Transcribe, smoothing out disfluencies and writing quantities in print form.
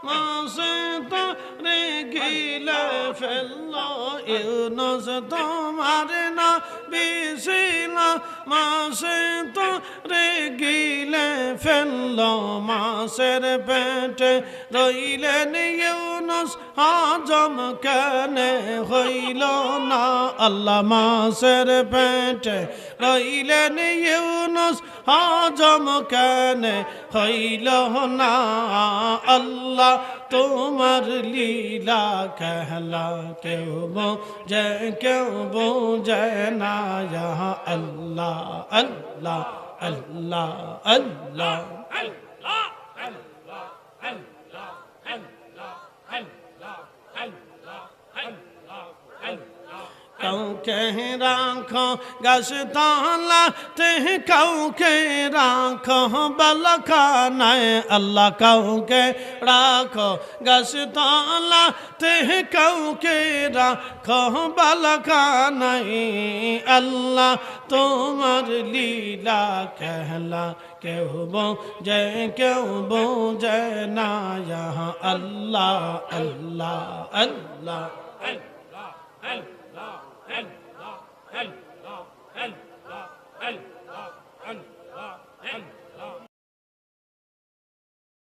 মাসে তোরে গিলে ফেললো ইউনুস তোমার নবী ছিল মাসে তোরে গিলে ফেললো মাসের পেটে রইলেন ইউনুস হজম কেন হইল না আল্লাহ মাসের পেটে রইলেন ইউনুস হজম কেন হইল না আল্লাহ তোমার লীলা कहला কেউ বোঝে না ইয়া আল্লাহ আল্লাহ আল্লাহ আল্লাহ কাউকে রাখো গাছ তলাতে কাউকে রাখো বালখানায় আল্লাহ কাউকে রাখো গাছ তলাতে কাউকে রাখো বালখানায় আল্লাহ তোমার লীলা कहला কেউ বোঝে না ইয়া আল্লাহ আল্লাহ আল্লাহ আল্লাহ